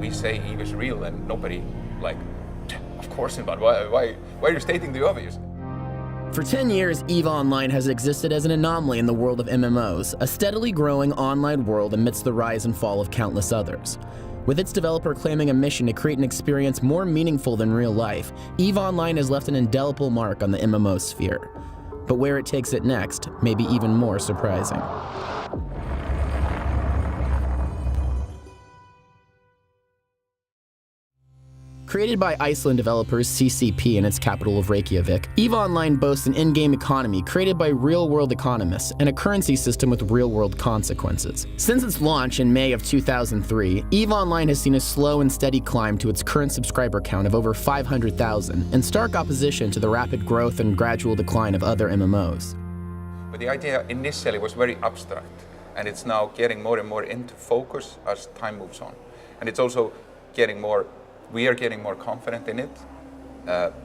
we say EVE is real and nobody, like, of course not. Why are you stating the obvious? For 10 years, EVE Online has existed as an anomaly in the world of MMOs, a steadily growing online world amidst the rise and fall of countless others. With its developer claiming a mission to create an experience more meaningful than real life, EVE Online has left an indelible mark on the MMO sphere. But where it takes it next may be even more surprising. Created by Iceland developers CCP in its capital of Reykjavik, EVE Online boasts an in-game economy created by real-world economists and a currency system with real-world consequences. Since its launch in May of 2003, EVE Online has seen a slow and steady climb to its current subscriber count of over 500,000, in stark opposition to the rapid growth and gradual decline of other MMOs. But the idea initially was very abstract, and it's now getting more and more into focus as time moves on. And it's also getting more we are getting more confident in it.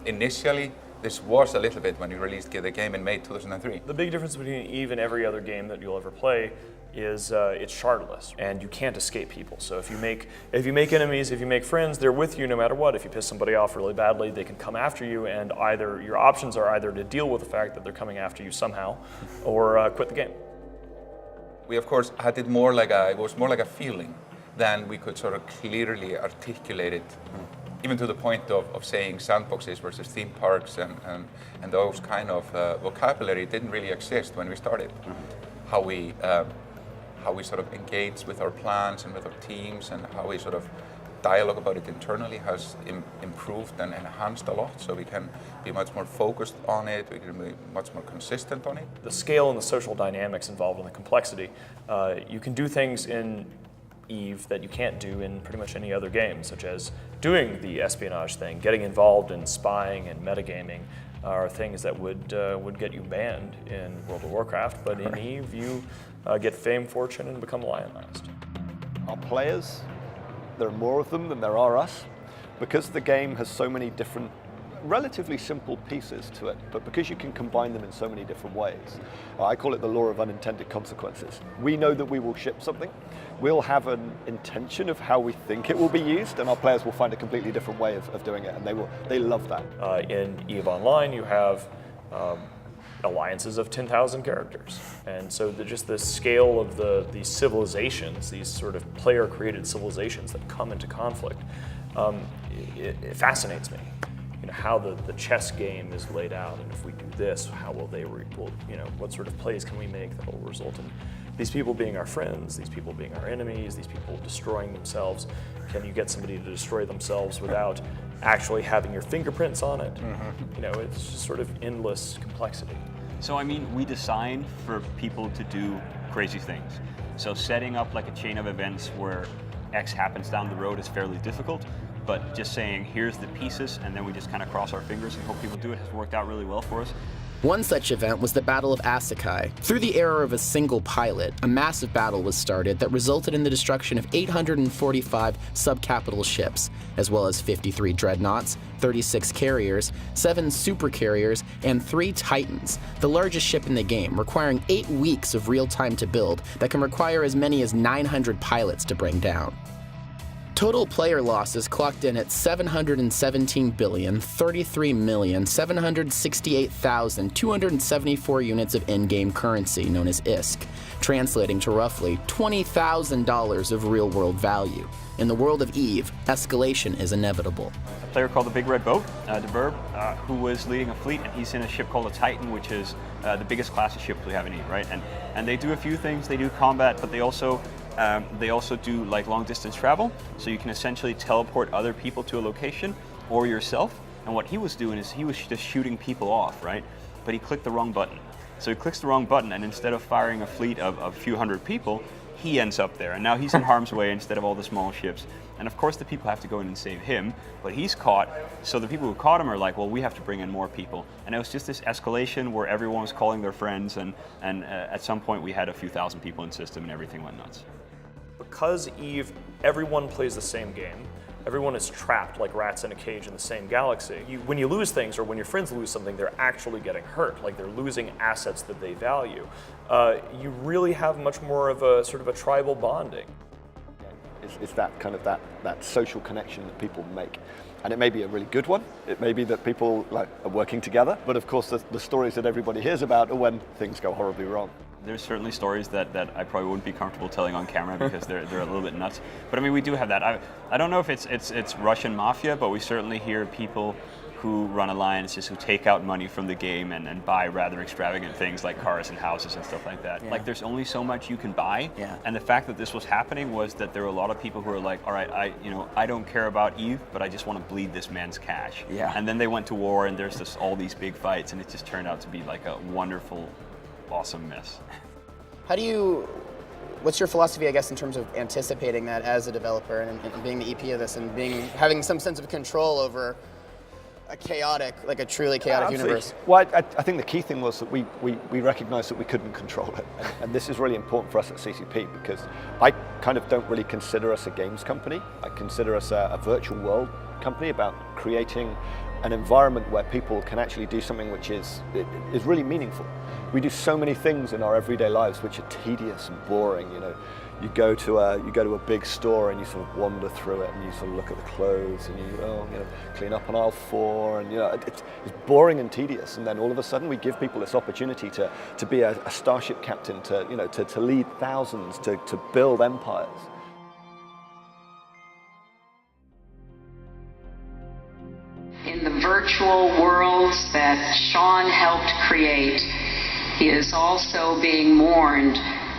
Initially, this was a little bit when we released the game in May 2003. The big difference between EVE and every other game that you'll ever play is it's shardless, and you can't escape people. So if you make enemies, if you make friends, they're with you no matter what. If you piss somebody off really badly, they can come after you, and either your options are either to deal with the fact that they're coming after you somehow, or quit the game. We of course had it more like it was more like a feeling than we could sort of clearly articulate it, even to the point of saying sandboxes versus theme parks and those kind of vocabulary didn't really exist when we started. How we sort of engage with our plans and with our teams, and how we sort of dialogue about it internally has improved and enhanced a lot, so we can be much more focused on it, we can be much more consistent on it. The scale and the social dynamics involved in the complexity, you can do things in EVE that you can't do in pretty much any other game, such as doing the espionage thing, getting involved in spying and metagaming are things that would get you banned in World of Warcraft, but in EVE you get fame, fortune, and become lionized. Our players, there are more of them than there are us, because the game has so many different relatively simple pieces to it, but because you can combine them in so many different ways. I call it the law of unintended consequences. We know that we will ship something, we'll have an intention of how we think it will be used, and our players will find a completely different way of doing it, and they love that. In EVE Online you have alliances of 10,000 characters, and so just the scale of these civilizations, these sort of player-created civilizations that come into conflict, it fascinates me. How the chess game is laid out, and if we do this, how will they, what sort of plays can we make that will result in these people being our friends, these people being our enemies, these people destroying themselves? Can you get somebody to destroy themselves without actually having your fingerprints on it? It's just sort of endless complexity. So I mean, we design for people to do crazy things. So setting up like a chain of events where X happens down the road is fairly difficult. But just saying, here's the pieces, and then we just kind of cross our fingers and hope people do it has worked out really well for us. One such event was the Battle of Asakai. Through the error of a single pilot, a massive battle was started that resulted in the destruction of 845 subcapital ships, as well as 53 dreadnoughts, 36 carriers, 7 supercarriers, and 3 Titans, the largest ship in the game, requiring 8 weeks of real time to build that can require as many as 900 pilots to bring down. Total player losses clocked in at 717,033,768,274 units of in-game currency, known as ISK, translating to roughly $20,000 of real-world value. In the world of EVE, escalation is inevitable. A player called the Big Red Boat, De Burb, who was leading a fleet, and he's in a ship called a Titan, which is the biggest class of ships we have in EVE, right? And they do a few things. They do combat, but they also do like long distance travel, so you can essentially teleport other people to a location or yourself. And what he was doing is he was just shooting people off, right? But he clicked the wrong button. So he clicks the wrong button, and instead of firing a fleet of a few hundred people, he ends up there. And now he's in harm's way instead of all the small ships. And of course the people have to go in and save him, but he's caught. So the people who caught him are like, well, we have to bring in more people. And it was just this escalation where everyone was calling their friends, and at some point we had a few thousand people in system and everything went nuts. Because EVE, everyone plays the same game. Everyone is trapped like rats in a cage in the same galaxy. When you lose things, or when your friends lose something, they're actually getting hurt, like they're losing assets that they value. You really have much more of a sort of a tribal bonding. is that kind of that social connection that people make. And it may be a really good one. It may be that people like are working together. But of course, the stories that everybody hears about are when things go horribly wrong. There's certainly stories that I probably wouldn't be comfortable telling on camera because they're a little bit nuts. But I mean, we do have that. I don't know if it's Russian mafia, but we certainly hear people who run alliances who take out money from the game and buy rather extravagant things like cars and houses and stuff like that. Yeah. Like there's only so much you can buy. Yeah. And the fact that this was happening was that there were a lot of people who were like, all right, I don't care about Eve, but I just want to bleed this man's cash. Yeah. And then they went to war and there's all these big fights and it just turned out to be like a wonderful, awesome mess. What's your philosophy, I guess, in terms of anticipating that as a developer and being the EP of this and having some sense of control over a truly chaotic universe? Well, I think the key thing was that we recognized that we couldn't control it. And this is really important for us at CCP because I kind of don't really consider us a games company. I consider us a virtual world company about creating an environment where people can actually do something which is really meaningful. We do so many things in our everyday lives which are tedious and boring. You know, you go to a big store and you sort of wander through it and you sort of look at the clothes and you clean up on aisle 4 and it's boring and tedious. And then all of a sudden we give people this opportunity to be a starship captain, to lead thousands, to build empires. In the virtual worlds that Sean helped create, he is also being mourned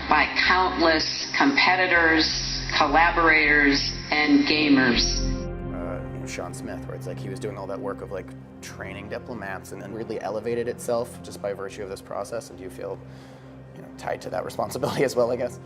by countless competitors, collaborators, and gamers. Sean Smith, where it's like he was doing all that work of like training diplomats and then really elevated itself just by virtue of this process. And do you feel tied to that responsibility as well, I guess?